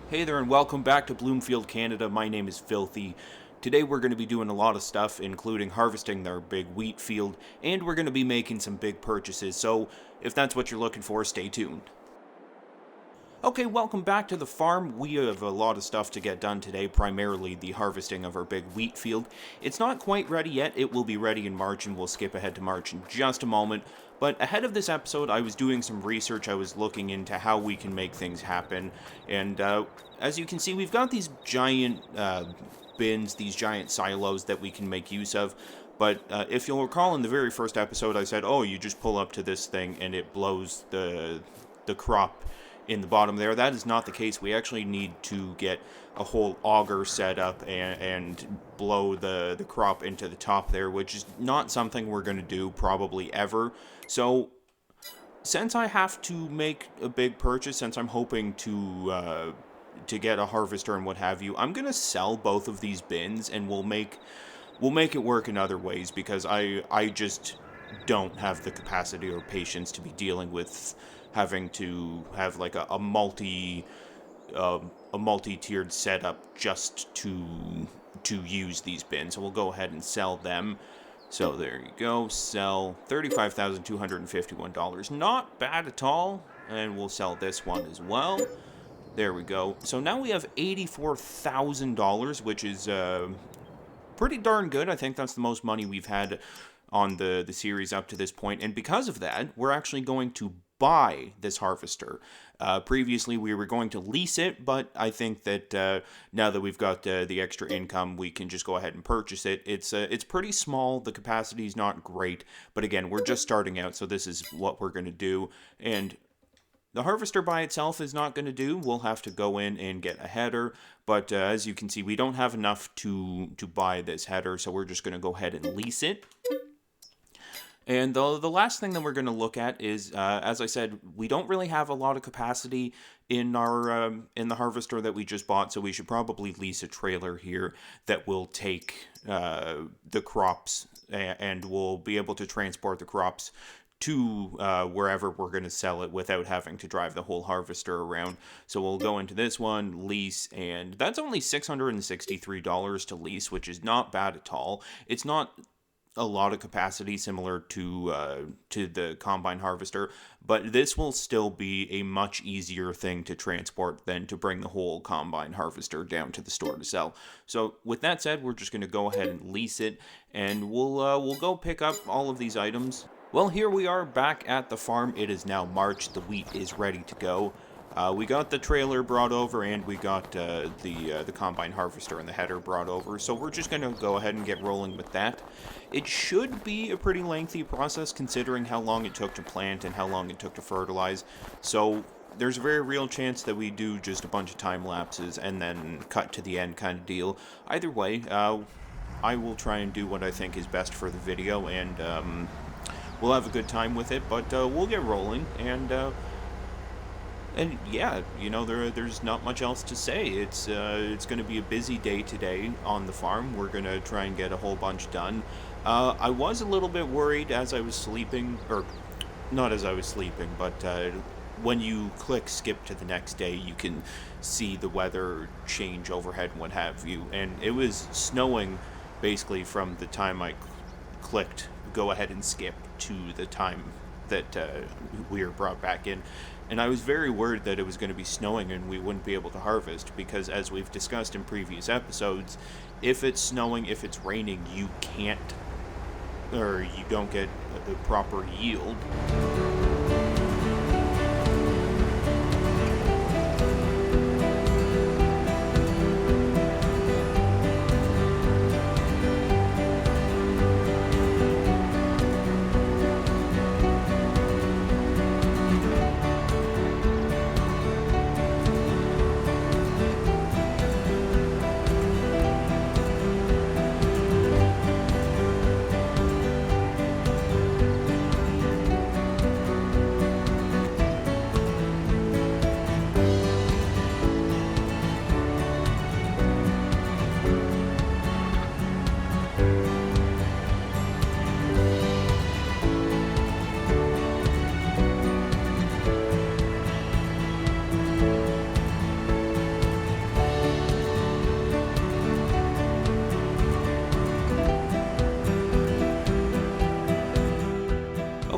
Hey there and welcome back to Bloomfield, Canada. My name is Filthy. Today we're going to be doing a lot of stuff, including harvesting their big wheat field, and we're going to be making some big purchases, so if that's what you're looking for, stay tuned. Okay, welcome back to the farm. We have a lot of stuff to get done today, primarily the harvesting of our big wheat field. It's not quite ready yet. It will be ready in March, and we'll skip ahead to March in just a moment. But ahead of this episode, I was doing some research. I was looking into how we can make things happen. And as you can see, we've got these giant bins, these giant silos that we can make use of. But if you'll recall in the very first episode, I said, oh, you just pull up to this thing and it blows the crop in the bottom there. That is not the case. We actually need to get a whole auger set up and blow the crop into the top there, which is not something we're going to do probably ever. So since I have to make a big purchase, since I'm hoping to get a harvester and what have you, I'm going to sell both of these bins, and we'll make it work in other ways, because I just don't have the capacity or patience to be dealing with having to have like a multi-tiered setup just to use these bins. So we'll go ahead and sell them. So there you go, sell $35,251. Not bad at all. And we'll sell this one as well. There we go. So now we have $84,000, which is pretty darn good. I think that's the most money we've had on the series up to this point. And because of that, we're actually going to buy this harvester. Previously, we were going to lease it, but I think that now that we've got the extra income, we can just go ahead and purchase it. It's pretty small. The capacity is not great, but again, we're just starting out, so this is what we're going to do. And the harvester by itself is not going to do. We'll have to go in and get a header, but as you can see, we don't have enough to buy this header, so we're just going to go ahead and lease it. And the last thing that we're going to look at is, as I said, we don't really have a lot of capacity in our in the harvester that we just bought, so we should probably lease a trailer here that will take the crops, and we'll be able to transport the crops to wherever we're going to sell it without having to drive the whole harvester around. So we'll go into this one, lease, and that's only $663 to lease, which is not bad at all. It's not a lot of capacity similar to the combine harvester, but this will still be a much easier thing to transport than to bring the whole combine harvester down to the store to sell. So with that said, we're just going to go ahead and lease it, and we'll go pick up all of these items. Well, here we are back at the farm. It is now March. The wheat is ready to go. We got the trailer brought over, and we got the combine harvester and the header brought over. So we're just going to go ahead and get rolling with that. It should be a pretty lengthy process considering how long it took to plant and how long it took to fertilize. So there's a very real chance that we do just a bunch of time lapses and then cut to the end kind of deal. Either way, I will try and do what I think is best for the video, and we'll have a good time with it. But we'll get rolling, and yeah, you know, there's not much else to say. It's going to be a busy day today on the farm. We're going to try and get a whole bunch done. I was a little bit worried as I was sleeping, or not as I was sleeping, but when you click skip to the next day, you can see the weather change overhead and what have you. And it was snowing basically from the time I clicked go ahead and skip to the time that we were brought back in. And I was very worried that it was going to be snowing and we wouldn't be able to harvest, because as we've discussed in previous episodes, if it's snowing, if it's raining, you can't, or you don't get the proper yield.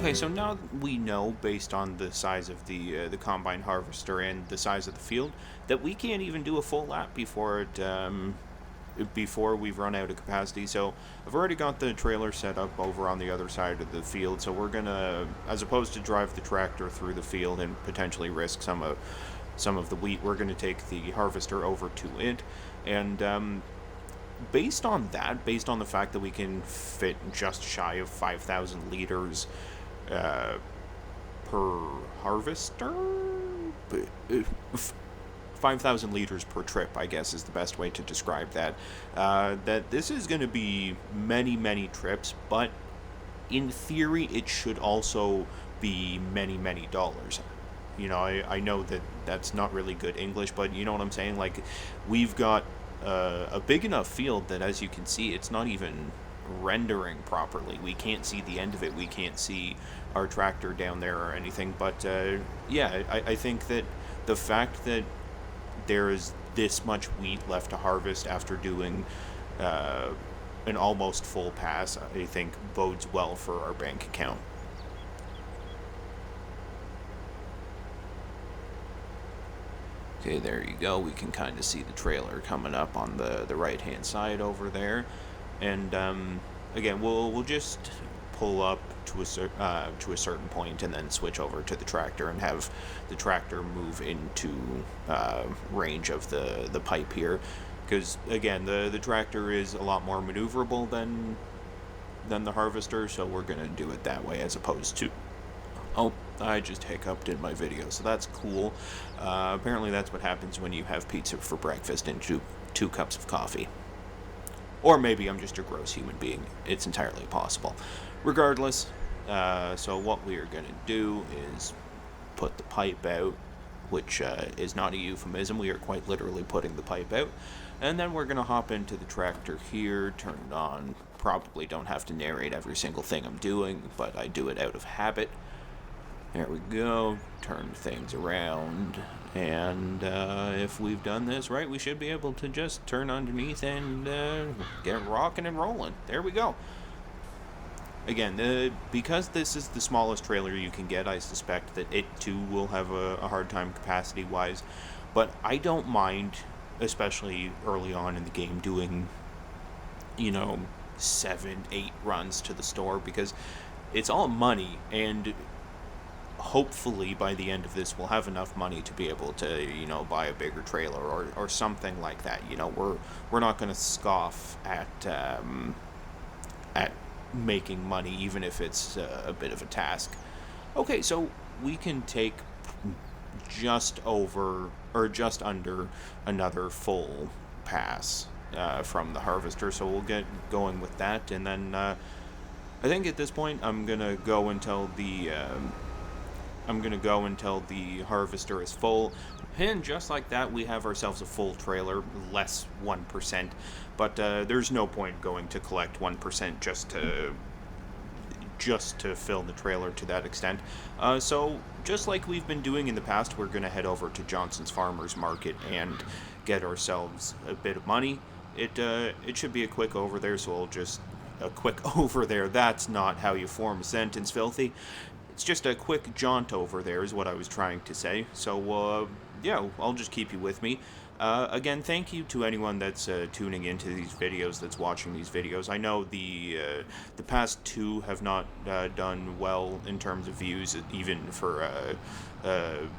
Okay, so now we know, based on the size of the combine harvester and the size of the field, that we can't even do a full lap before we've run out of capacity. So I've already got the trailer set up over on the other side of the field. So we're gonna, as opposed to drive the tractor through the field and potentially risk some of the wheat, we're gonna take the harvester over to it, and based on that, based on the fact that we can fit just shy of 5,000 liters per harvester, 5,000 liters per trip, I guess, is the best way to describe that. That this is going to be many, many trips, but in theory, it should also be many, many dollars. You know, I know that that's not really good English, but you know what I'm saying? Like, we've got a big enough field that, as you can see, it's not even rendering properly. We can't see the end of it. We can't see our tractor down there or anything. But yeah, I think that the fact that there is this much wheat left to harvest after doing an almost full pass, I think bodes well for our bank account. Okay, there you go. We can kind of see the trailer coming up on the right hand side over there, and again, we'll just pull up to a certain point and then switch over to the tractor and have the tractor move into range of the pipe here, because again, the tractor is a lot more maneuverable than the harvester, so we're gonna do it that way as opposed to. Oh, I just hiccuped in my video, so that's cool. Apparently that's what happens when you have pizza for breakfast and two cups of coffee. Or maybe I'm just a gross human being. It's entirely possible. Regardless, so what we are going to do is put the pipe out, which is not a euphemism. We are quite literally putting the pipe out. And then we're going to hop into the tractor here, turn it on. Probably don't have to narrate every single thing I'm doing, but I do it out of habit. There we go, turn things around, and if we've done this right, we should be able to just turn underneath and get rocking and rolling. There we go. Again, because this is the smallest trailer you can get, I suspect that it too will have a hard time capacity-wise, but I don't mind, especially early on in the game, doing, 7, 8 runs to the store, because it's all money, and hopefully by the end of this we'll have enough money to be able to buy a bigger trailer or something like that. We're not going to scoff at making money, even if it's a bit of a task. Okay, so we can take just over or just under another full pass from the harvester, so we'll get going with that, and then I think at this point I'm gonna go until the harvester is full, and just like that we have ourselves a full trailer, less 1%, but there's no point going to collect 1% just to fill the trailer to that extent. So just like we've been doing in the past, we're going to head over to Johnson's Farmers Market and get ourselves a bit of money. It should be a quick over there, so I'll just... A quick over there, that's not how you form a sentence, Filthy. It's just a quick jaunt over there is what I was trying to say. So, yeah, I'll just keep you with me. Again, thank you to anyone that's tuning into these videos, that's watching these videos. I know the past two have not done well in terms of views, even for a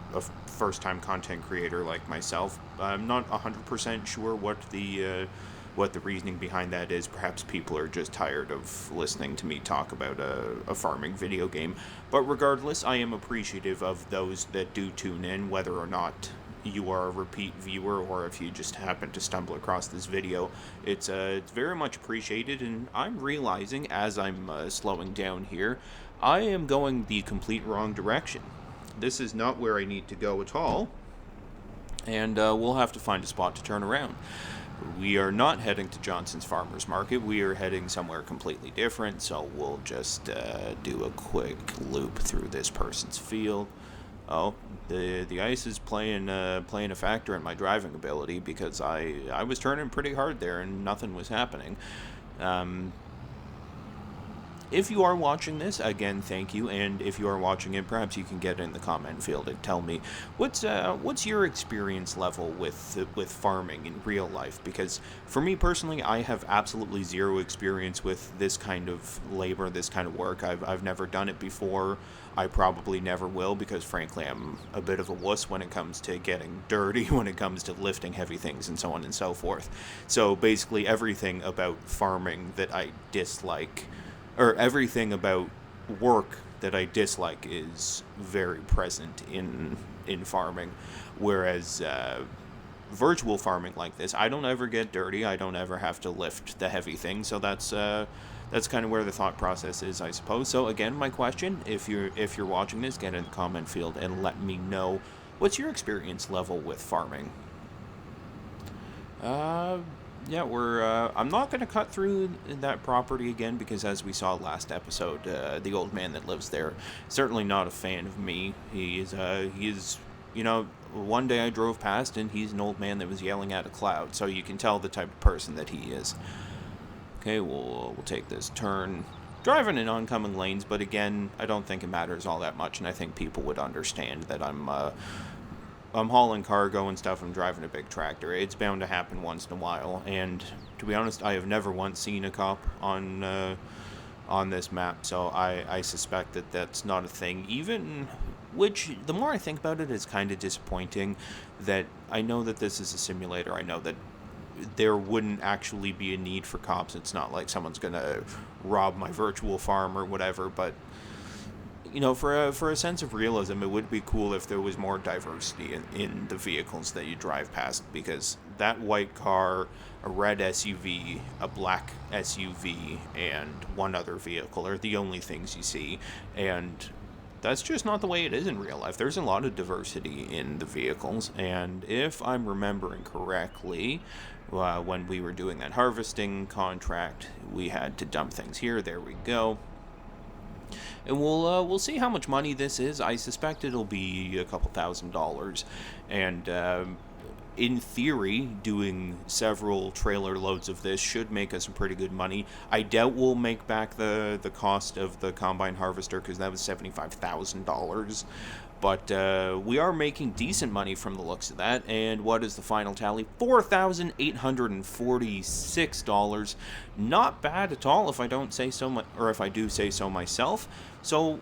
first-time content creator like myself. I'm not 100% sure what the reasoning behind that is. Perhaps people are just tired of listening to me talk about a farming video game. But regardless, I am appreciative of those that do tune in, whether or not you are a repeat viewer or if you just happen to stumble across this video. It's very much appreciated, and I'm realizing as I'm slowing down here, I am going the complete wrong direction. This is not where I need to go at all, and we'll have to find a spot to turn around. We are not heading to Johnson's Farmers Market. We are heading somewhere completely different, so we'll just do a quick loop through this person's field. Oh, the ice is playing a factor in my driving ability, because I was turning pretty hard there and nothing was happening. if you are watching this, again, thank you. And if you are watching it, perhaps you can get in the comment field and tell me what's your experience level with farming in real life. Because for me personally, I have absolutely zero experience with this kind of labor, this kind of work. I've never done it before. I probably never will, because frankly I'm a bit of a wuss when it comes to getting dirty, when it comes to lifting heavy things and so on and so forth. So basically everything about farming that I dislike, or everything about work that I dislike, is very present in farming. Whereas virtual farming like this, I don't ever get dirty, I don't ever have to lift the heavy things, so that's kind of where the thought process is, I suppose. So again, my question, if you're watching this, get in the comment field and let me know what's your experience level with farming. Yeah, I'm not going to cut through that property again, because as we saw last episode, the old man that lives there, certainly not a fan of me. He is, one day I drove past and he's an old man that was yelling at a cloud, so you can tell the type of person that he is. Okay, we'll take this turn, driving in oncoming lanes, but again, I don't think it matters all that much, and I think people would understand that I'm hauling cargo and stuff, I'm driving a big tractor. It's bound to happen once in a while, and to be honest, I have never once seen a cop on this map, so I suspect that that's not a thing, which, the more I think about it, is kind of disappointing. That I know that this is a simulator, I know that there wouldn't actually be a need for cops. It's not like someone's gonna rob my virtual farm or whatever, but for a sense of realism, it would be cool if there was more diversity in the vehicles that you drive past, because that white car, a red SUV, a black SUV, and one other vehicle are the only things you see, and that's just not the way it is in real life. There's a lot of diversity in the vehicles, and if I'm remembering correctly, when we were doing that harvesting contract, we had to dump things here. There we go. And we'll see how much money this is. I suspect it'll be a couple $1,000s, and in theory, doing several trailer loads of this should make us some pretty good money. I doubt we'll make back the cost of the combine harvester, because that was $75,000. But we are making decent money from the looks of that. And what is the final tally? $4,846. Not bad at all, if I don't say so, or if I do say so myself. So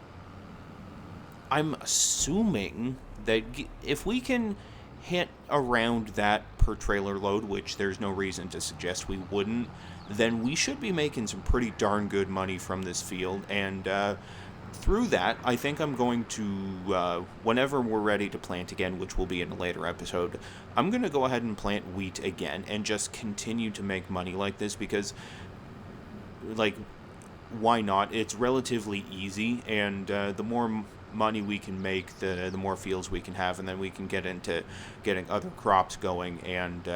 I'm assuming that if we can hit around that per trailer load, which there's no reason to suggest we wouldn't, then we should be making some pretty darn good money from this field. And through that, I think I'm going to, whenever we're ready to plant again, which will be in a later episode, I'm going to go ahead and plant wheat again and just continue to make money like this, because, why not? It's relatively easy, and the more money we can make, the more fields we can have, and then we can get into getting other crops going. And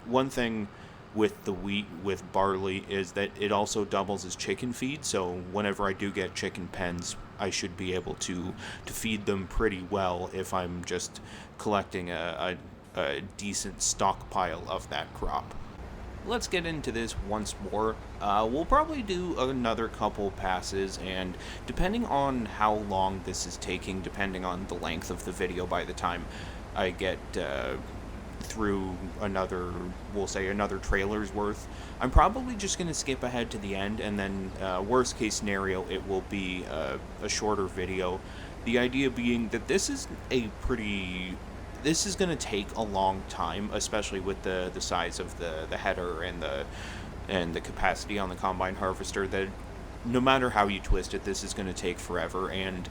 one thing with the wheat, with barley, is that it also doubles as chicken feed, so whenever I do get chicken pens, I should be able to feed them pretty well if I'm just collecting a decent stockpile of that crop. Let's get into this once more. We'll probably do another couple passes, and depending on how long this is taking, depending on the length of the video by the time I get through another trailer's worth, I'm probably just going to skip ahead to the end, and then worst case scenario, it will be a shorter video. The idea being that this is going to take a long time, especially with the size of the header and the capacity on the combine harvester, that no matter how you twist it, this is going to take forever. And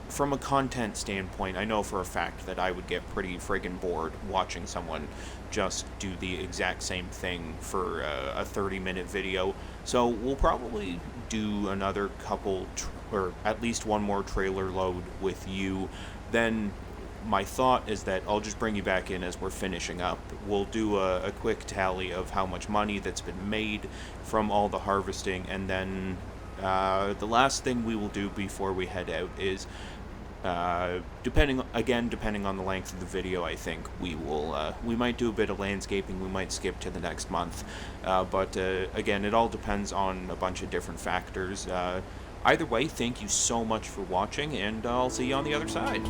from a content standpoint, I know for a fact that I would get pretty friggin' bored watching someone just do the exact same thing for a 30-minute video. So we'll probably do another couple, or at least one more trailer load with you. Then my thought is that I'll just bring you back in as we're finishing up. We'll do a quick tally of how much money that's been made from all the harvesting, and then the last thing we will do before we head out is Depending on the length of the video, I think we might do a bit of landscaping. We might skip to the next month, but again, it all depends on a bunch of different factors. Either way, thank you so much for watching, and I'll see you on the other side.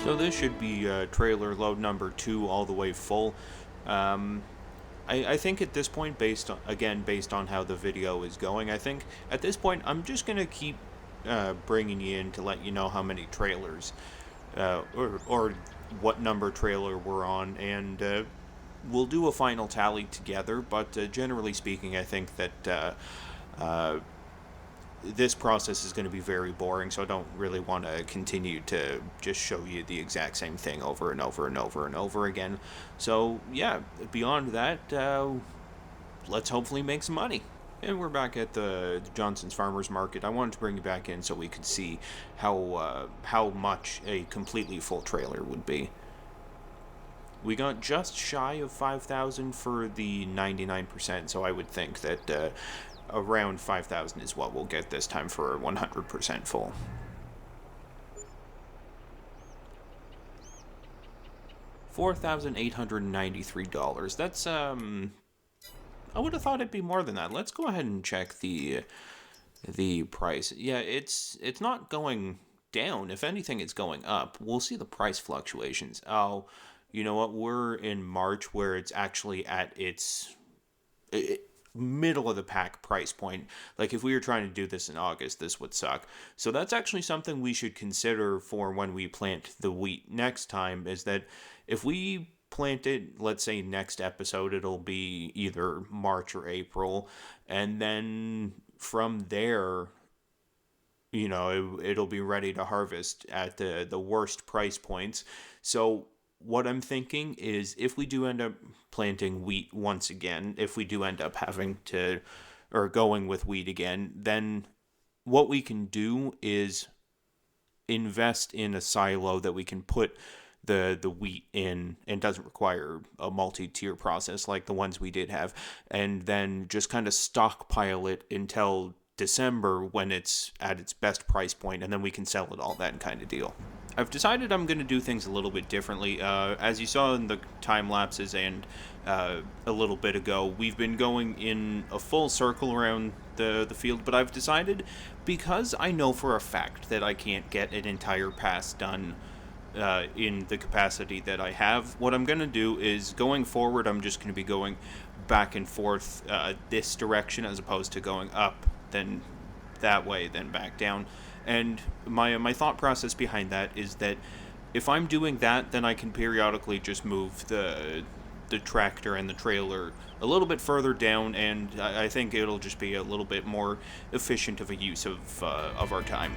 So this should be trailer load number 2 all the way full. I think at this point, based on how the video is going, I think at this point I'm just going to keep bringing you in to let you know how many trailers or what number trailer we're on, and we'll do a final tally together, but generally speaking, I think that this process is going to be very boring, so I don't really want to continue to just show you the exact same thing over and over and over and over again. So yeah, beyond that, let's hopefully make some money. And we're back at the Johnson's Farmers Market. I wanted to bring you back in so we could see how much a completely full trailer would be. We got just shy of 5,000 for the 99%, so I would think that around 5,000 is what we'll get this time for 100% full. $4,893. That's I would have thought it'd be more than that. Let's go ahead and check the price. Yeah, it's not going down. If anything, it's going up. We'll see the price fluctuations. Oh, you know what? We're in March, where it's actually at its middle of the pack price point. Like, if we were trying to do this in August, this would suck. So that's actually something we should consider for when we plant the wheat next time, is that if we plant it, let's say next episode, it'll be either March or April, and then from there, you know, it'll be ready to harvest at the worst price points. So what I'm thinking is, if we do end up planting wheat once again, if we do end up having to, or going with wheat again, then what we can do is invest in a silo that we can put the wheat in, and doesn't require a multi-tier process like the ones we did have, and then just kind of stockpile it until December, when it's at its best price point, and then we can sell it all then, kind of deal. I've decided I'm going to do things a little bit differently. As you saw in the time lapses and a little bit ago, we've been going in a full circle around the field, but I've decided, because I know for a fact that I can't get an entire pass done in the capacity that I have, what I'm going to do is, going forward, I'm just going to be going back and forth this direction, as opposed to going up, then that way, then back down. And my thought process behind that is that if I'm doing that, then I can periodically just move the tractor and the trailer a little bit further down, and I think it'll just be a little bit more efficient of a use of our time.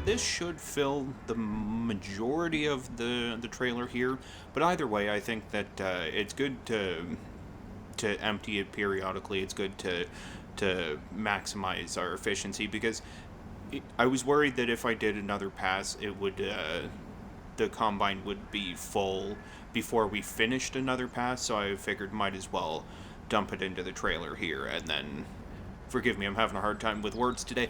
This should fill the majority of the trailer here, but either way, I think that it's good to empty it periodically. It's good to maximize our efficiency because I was worried that if I did another pass, it would the combine would be full before we finished another pass. So I figured might as well dump it into the trailer here and then. Forgive me, I'm having a hard time with words today.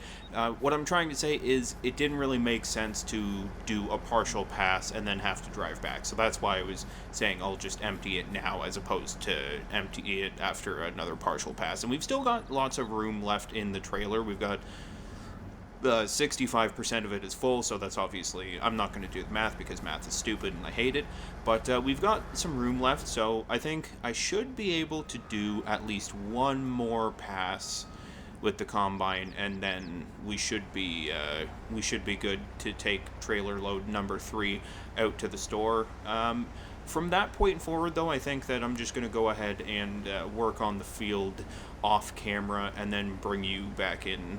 What I'm trying to say is it didn't really make sense to do a partial pass and then have to drive back. So that's why I was saying I'll just empty it now as opposed to empty it after another partial pass. And we've still got lots of room left in the trailer. We've got 65% of it is full, so that's obviously, I'm not going to do the math because math is stupid and I hate it, but we've got some room left, so I think I should be able to do at least one more pass with the combine, and then we should be good to take trailer load number 3 out to the store. From that point forward, though, I think that I'm just going to go ahead and work on the field off camera, and then bring you back in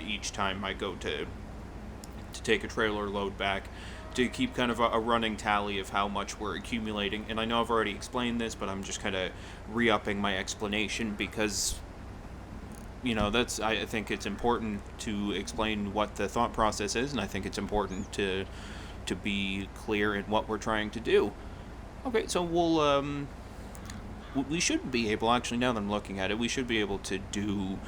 each time I go to take a trailer load back, to keep kind of a running tally of how much we're accumulating. And I know I've already explained this, but I'm just kind of re-upping my explanation because I think it's important to explain what the thought process is, and I think it's important to be clear in what we're trying to do. Okay, so we should be able, actually, now that I'm looking at it, we should be able to do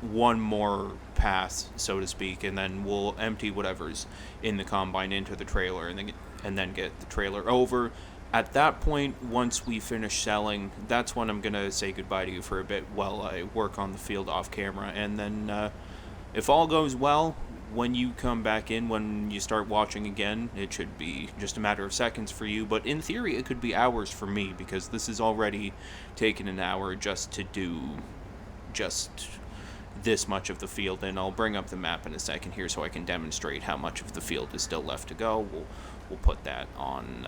one more pass, so to speak, and then we'll empty whatever's in the combine into the trailer, and then get the trailer over. At that point, once we finish selling, that's when I'm going to say goodbye to you for a bit while I work on the field off camera. And then, if all goes well, when you come back in, when you start watching again, it should be just a matter of seconds for you. But in theory, it could be hours for me, because this is already taken an hour just to do just this much of the field. And I'll bring up the map in a second here so I can demonstrate how much of the field is still left to go. We'll put that on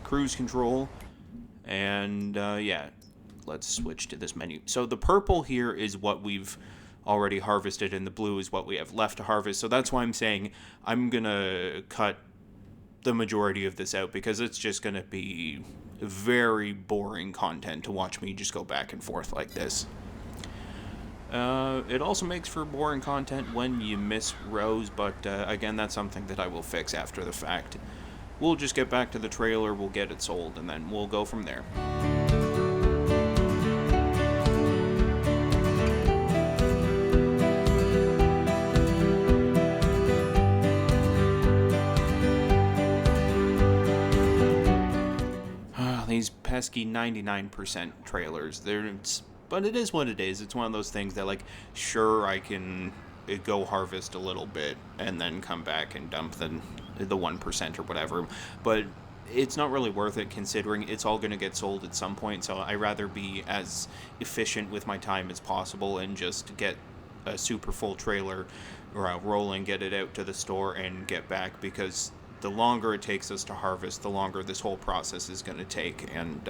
cruise control, and yeah, let's switch to this menu. So the purple here is what we've already harvested, and the blue is what we have left to harvest. So that's why I'm saying I'm gonna cut the majority of this out, because it's just gonna be very boring content to watch me just go back and forth like this. It also makes for boring content when you miss rows, but again, that's something that I will fix after the fact. We'll just get back to the trailer, we'll get it sold, and then we'll go from there. These pesky 99% trailers. But it is what it is. It's one of those things that, like, sure, I can go harvest a little bit and then come back and dump the 1% or whatever, but it's not really worth it considering it's all going to get sold at some point. So I rather be as efficient with my time as possible and just get a super full trailer rolling, get it out to the store, and get back, because the longer it takes us to harvest, the longer this whole process is going to take, and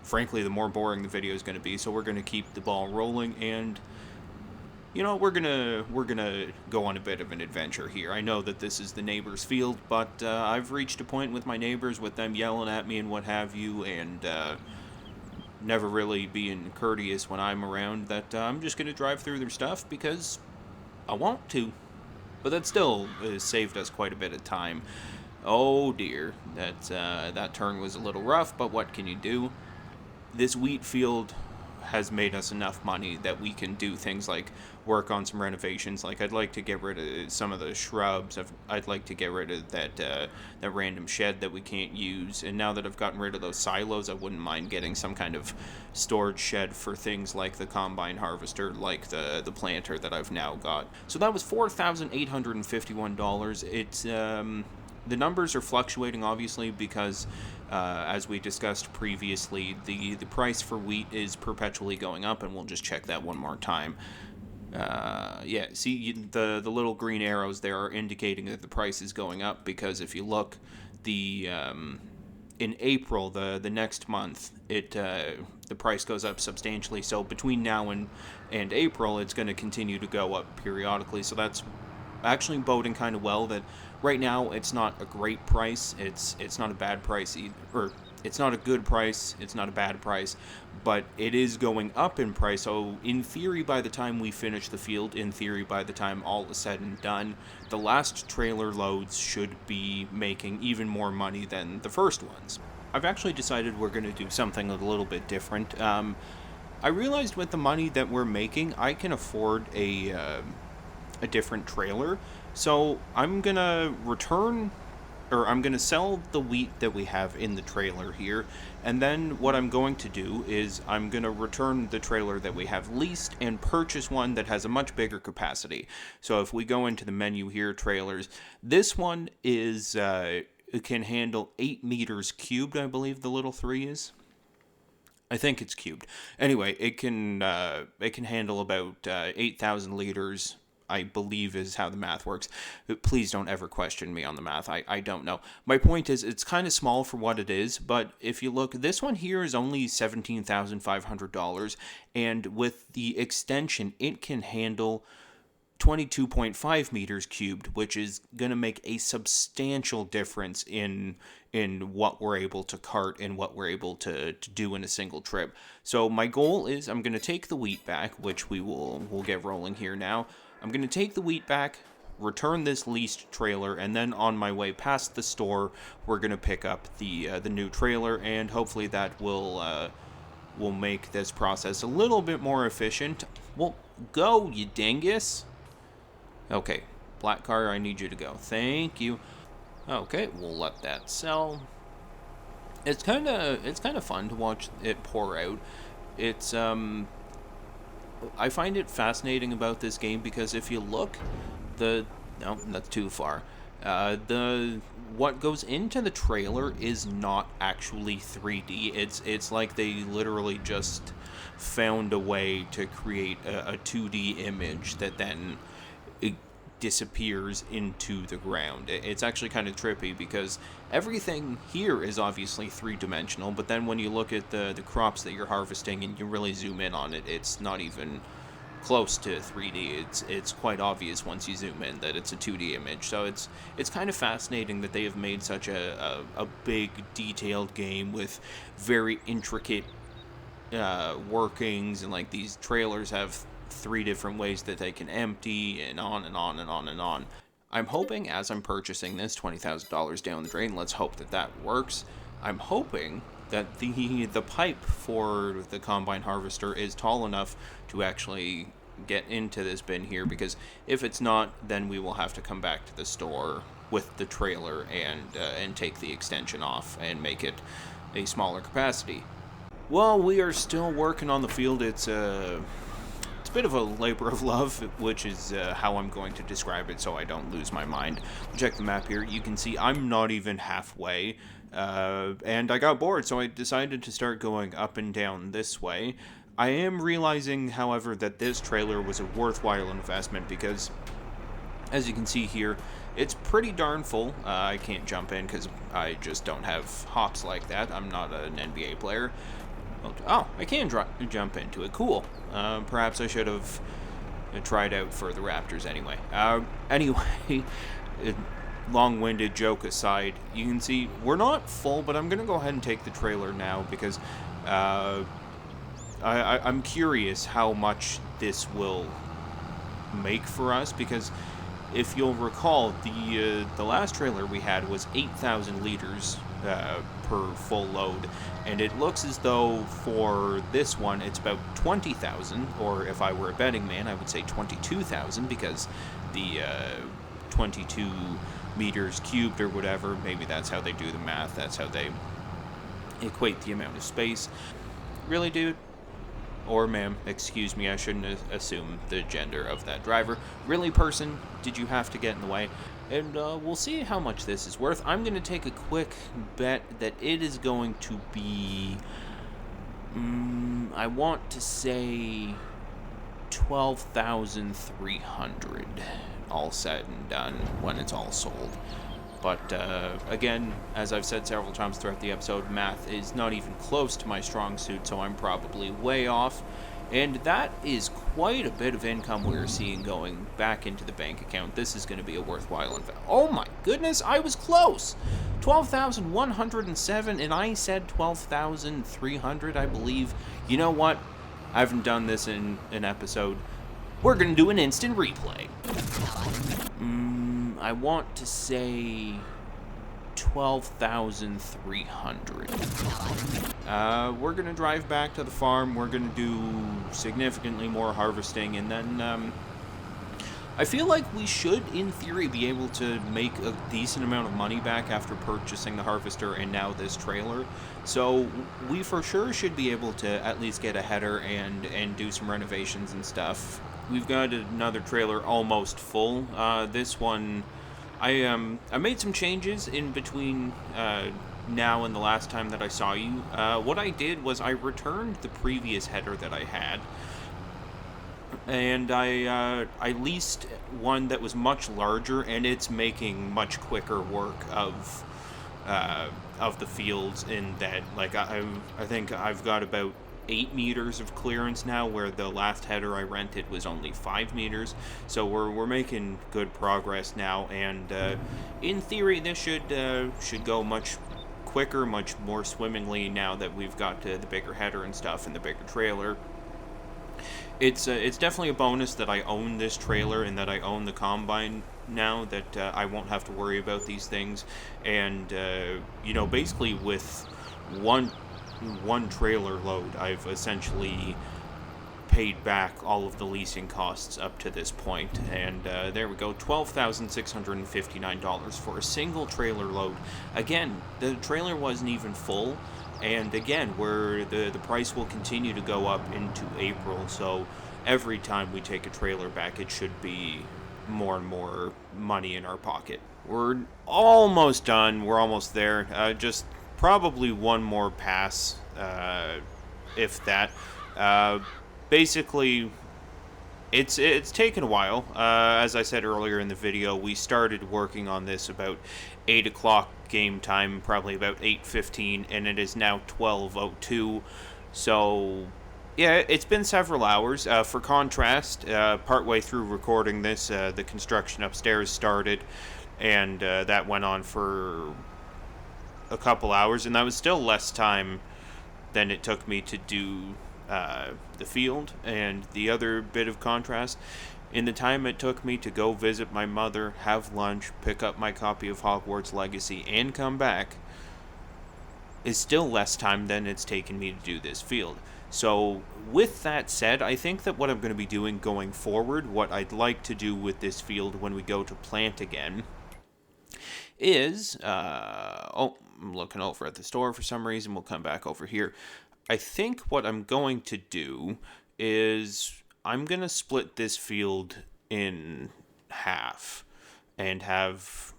frankly, the more boring the video is going to be. So we're going to keep the ball rolling, and we're gonna go on a bit of an adventure here. I know that this is the neighbor's field, but I've reached a point with my neighbors, with them yelling at me and what have you, and never really being courteous when I'm around, that I'm just gonna drive through their stuff because I want to. But that still saved us quite a bit of time. Oh dear, that turn was a little rough, but what can you do? This wheat field has made us enough money that we can do things like work on some renovations. Like, I'd like to get rid of some of the shrubs. I'd like to get rid of that random shed that we can't use. And now that I've gotten rid of those silos, I wouldn't mind getting some kind of storage shed for things like the combine harvester, like the planter that I've now got. So that was $4,851. It's the numbers are fluctuating, obviously, because as we discussed previously, the price for wheat is perpetually going up, and we'll just check that one more time. Yeah, see, the little green arrows there are indicating that the price is going up, because if you look, the in April, the next month, the price goes up substantially. So between now and April, it's going to continue to go up periodically. So that's actually boding kind of well that right now it's not a great price. It's not a bad price either, or it's not a good price. It's not a bad price, but it is going up in price. So in theory, by the time we finish the field, in theory, by the time all is said and done, the last trailer loads should be making even more money than the first ones. I've actually decided we're going to do something a little bit different. I realized with the money that we're making, I can afford a different trailer. So I'm going to I'm going to sell the wheat that we have in the trailer here, and then what I'm going to do is I'm going to return the trailer that we have leased and purchase one that has a much bigger capacity. So if we go into the menu here, trailers, this one is it can handle 8 meters cubed, I believe the little 3 is. I think it's cubed. Anyway, it can handle about 8,000 liters, I believe is how the math works. Please don't ever question me on the math. I don't know. My point is, it's kind of small for what it is, but if you look, this one here is only $17,500, and with the extension, it can handle 22.5 meters cubed, which is going to make a substantial difference in what we're able to cart and what we're able to do in a single trip. So my goal is I'm going to take the wheat back, which we'll get rolling here now. I'm going to take the wheat back, return this leased trailer, and then on my way past the store, we're going to pick up the new trailer, and hopefully that will make this process a little bit more efficient. Well, go, you dingus. Okay, black car, I need you to go. Thank you. Okay, we'll let that sell. It's kind of fun to watch it pour out. It's I find it fascinating about this game because if you look, no, that's too far. What goes into the trailer is not actually 3D. It's like they literally just found a way to create a 2D image that then it disappears into the ground. It's actually kind of trippy because everything here is obviously 3-dimensional, but then when you look at the crops that you're harvesting and you really zoom in on it, it's not even close to 3D. It's quite obvious once you zoom in that it's a 2D image. So it's kind of fascinating that they have made such a big, detailed game with very intricate workings, and like these trailers have 3 different ways that they can empty, and on and on and on and on. I'm hoping as I'm purchasing this $20,000 down the drain, let's hope that works. I'm hoping that the pipe for the combine harvester is tall enough to actually get into this bin here, because if it's not, then we will have to come back to the store with the trailer and take the extension off and make it a smaller capacity. Well, we are still working on the field. It's a bit of a labor of love, which is how I'm going to describe it so I don't lose my mind. Check the map here. You can see I'm not even halfway, and I got bored, so I decided to start going up and down this way. I am realizing, however, that this trailer was a worthwhile investment because, as you can see here, it's pretty darn full. I can't jump in because I just don't have hops like that. I'm not an NBA player. Oh, I can jump into it. Cool. Perhaps I should have tried out for the Raptors anyway. Anyway, long-winded joke aside, you can see we're not full, but I'm going to go ahead and take the trailer now because I'm curious how much this will make for us, because if you'll recall, the last trailer we had was 8,000 liters per full load, and it looks as though for this one it's about 20,000, or if I were a betting man I would say 22,000, because the 22 meters cubed or whatever, maybe that's how they do the math, that's how they equate the amount of space. Really, dude? Or ma'am, excuse me, I shouldn't assume the gender of that driver. Really, person, did you have to get in the way? And we'll see how much this is worth. I'm going to take a quick bet that it is going to be, I want to say 12,300, all said and done when it's all sold. But again, as I've said several times throughout the episode, math is not even close to my strong suit, so I'm probably way off. And that is quite a bit of income we're seeing going back into the bank account. This is going to be a worthwhile investment. Oh my goodness, I was close! 12,107, and I said 12,300, I believe. You know what? I haven't done this in an episode. We're going to do an instant replay. I want to say 12,300. We're going to drive back to the farm. We're going to do significantly more harvesting, and then I feel like we should, in theory, be able to make a decent amount of money back after purchasing the harvester and now this trailer. So we for sure should be able to at least get a header and do some renovations and stuff. We've got another trailer almost full. This one, I made some changes in between now and the last time that I saw you. What I did was I returned the previous header that I had, and I leased one that was much larger, and it's making much quicker work of the fields. In that, like, I think I've got about 8 meters of clearance now, where the last header I rented was only 5 meters. So we're making good progress now, and in theory this should go much quicker, much more swimmingly now that we've got the bigger header and stuff and the bigger trailer. It's definitely a bonus that I own this trailer and that I own the combine now, that I won't have to worry about these things. And you know, basically with one trailer load, I've essentially paid back all of the leasing costs up to this point. And there we go, $12,659 for a single trailer load. Again, the trailer wasn't even full, and again, the price will continue to go up into April, so every time we take a trailer back, it should be more and more money in our pocket. We're almost done. We're almost there. Just probably one more pass, if that. Basically, it's taken a while. As I said earlier in the video, we started working on this about 8 o'clock game time, probably about 8:15, and it is now 12:02. So yeah, it's been several hours. For contrast, partway through recording this, the construction upstairs started, and that went on for a couple hours, and that was still less time than it took me to do the field. And the other bit of contrast, in the time it took me to go visit my mother, have lunch, pick up my copy of Hogwarts Legacy, and come back, is still less time than it's taken me to do this field. So with that said, I think that what I'm going to be doing going forward, what I'd like to do with this field when we go to plant again, is I'm looking over at the store for some reason. We'll come back over here. I think what I'm going to do is I'm going to split this field in half and have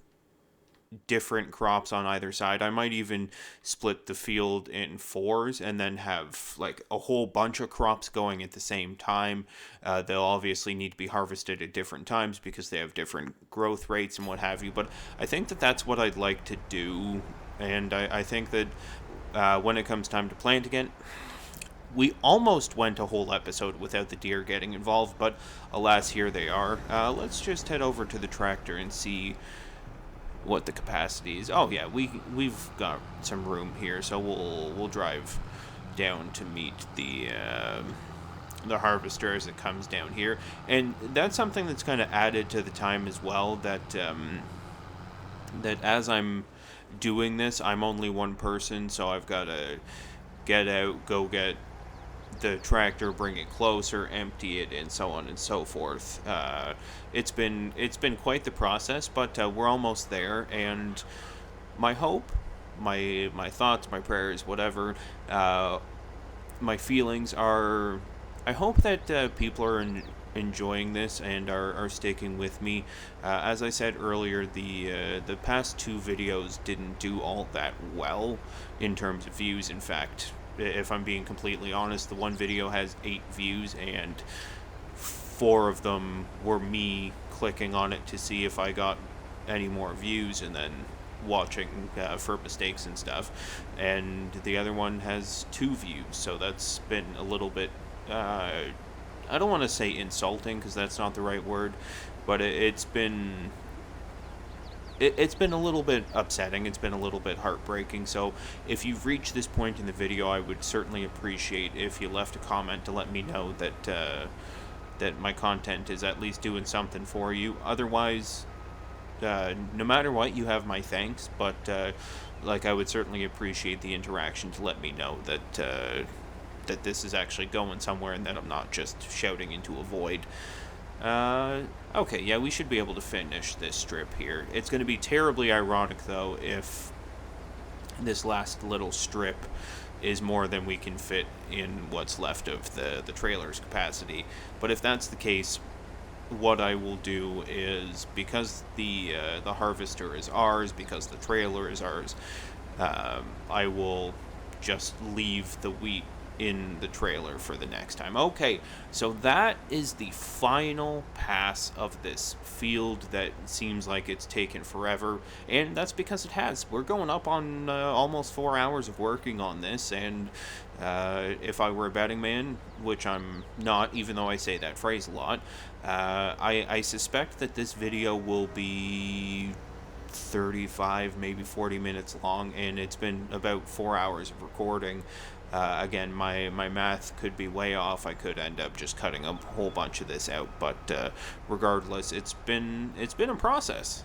different crops on either side. I might even split the field in 4s and then have like a whole bunch of crops going at the same time. They'll obviously need to be harvested at different times because they have different growth rates and what have you. But I think that that's what I'd like to do. And I think that when it comes time to plant again, we almost went a whole episode without the deer getting involved, but alas, here they are. Let's just head over to the tractor and see what the capacity is. Oh yeah, we've got some room here, so we'll drive down to meet the harvester as it comes down here. And that's something that's kind of added to the time as well, that that as I'm doing this, I'm only one person, so I've got to get out, go get the tractor, bring it closer, empty it, and so on and so forth. It's been quite the process, but we're almost there. And my hope, my thoughts, my prayers, whatever, my feelings are, I hope that people are enjoying this and are sticking with me. As I said earlier, the past 2 videos didn't do all that well in terms of views. In fact, if I'm being completely honest, the one video has 8 views, and 4 of them were me clicking on it to see if I got any more views, and then watching for mistakes and stuff, and the other one has 2 views. So that's been a little bit. I don't want to say insulting because that's not the right word, but it's been it's been a little bit upsetting. It's been a little bit heartbreaking. So if you've reached this point in the video, I would certainly appreciate if you left a comment to let me know that my content is at least doing something for you. Otherwise, no matter what, you have my thanks. But like, I would certainly appreciate the interaction to let me know that this is actually going somewhere and that I'm not just shouting into a void. Okay, yeah, we should be able to finish this strip here. It's going to be terribly ironic, though, if this last little strip is more than we can fit in what's left of the trailer's capacity. But if that's the case, what I will do is, because the harvester is ours, because the trailer is ours, I will just leave the wheat in the trailer for the next time. Okay, so that is the final pass of this field that seems like it's taken forever, and that's because it has. We're going up on almost 4 hours of working on this, and if I were a betting man, which I'm not, even though I say that phrase a lot, I suspect that this video will be 35, maybe 40 minutes long, and it's been about 4 hours of recording. Again, my math could be way off. I could end up just cutting a whole bunch of this out, but regardless, it's been a process.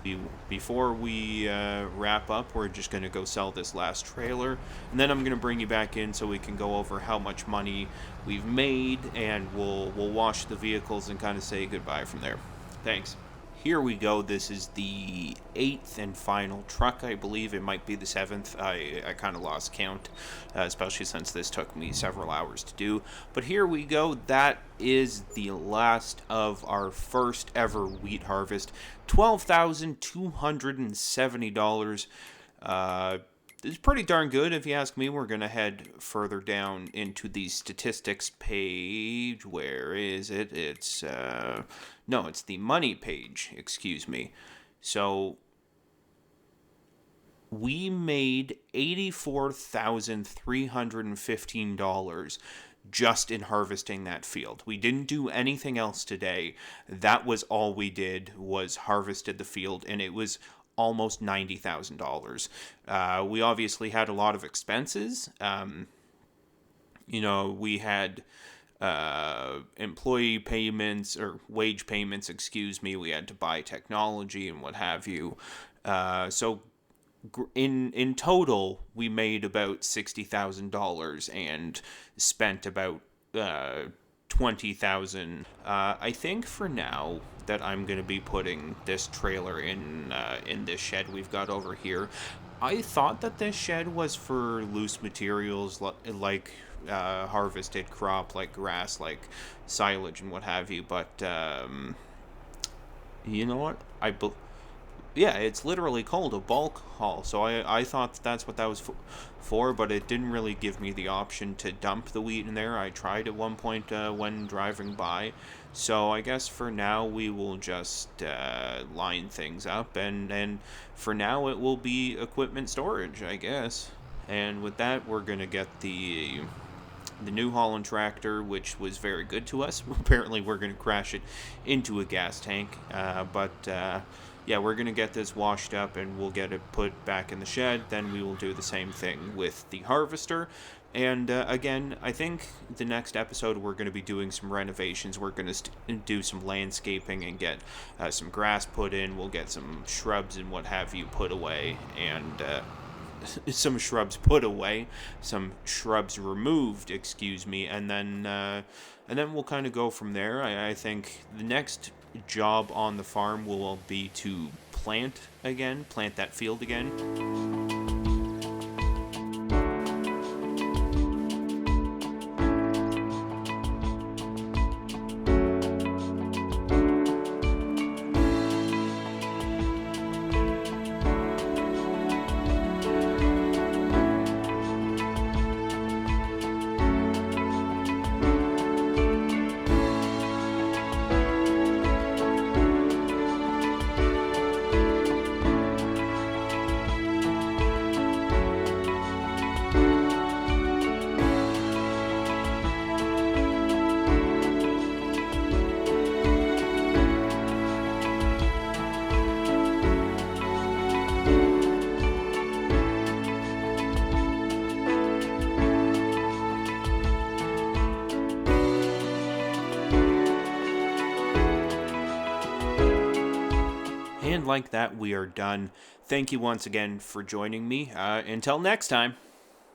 Before we wrap up, we're just gonna go sell this last trailer, and then I'm gonna bring you back in so we can go over how much money we've made, and we'll wash the vehicles and kind of say goodbye from there. Thanks. Here we go. This is the 8th and final truck. I believe it might be the 7th. I kind of lost count, especially since this took me several hours to do. But here we go. That is the last of our first ever wheat harvest. $12,270. It's pretty darn good, if you ask me. We're going to head further down into the statistics page. Where is it? It's, no, it's the money page, excuse me. So, we made $84,315 just in harvesting that field. We didn't do anything else today. That was all we did, was harvested the field, and it was almost $90,000. We obviously had a lot of expenses. We had employee payments, or wage payments, excuse me. We had to buy technology and what have you. So in total, we made about $60,000 and spent about $20,000. I think for now that I'm going to be putting this trailer in this shed we've got over here. I thought that this shed was for loose materials like harvested crop, like grass, like silage and what have you, but you know what? Yeah, it's literally called a bulk haul, so I thought that's what that was for, but it didn't really give me the option to dump the wheat in there. I tried at one point when driving by, so I guess for now we will just line things up, and for now it will be equipment storage, I guess. And with that, we're going to get the New Holland tractor, which was very good to us. Apparently we're going to crash it into a gas tank, yeah, we're going to get this washed up and we'll get it put back in the shed. Then we will do the same thing with the harvester. And again, I think the next episode we're going to be doing some renovations. We're going to do some landscaping and get some grass put in. We'll get some shrubs and what have you put away. And some shrubs put away. Some shrubs removed, excuse me. And then we'll kind of go from there. I think the next job on the farm will be to plant that field again. And like that, we are done. Thank you once again for joining me. Until next time.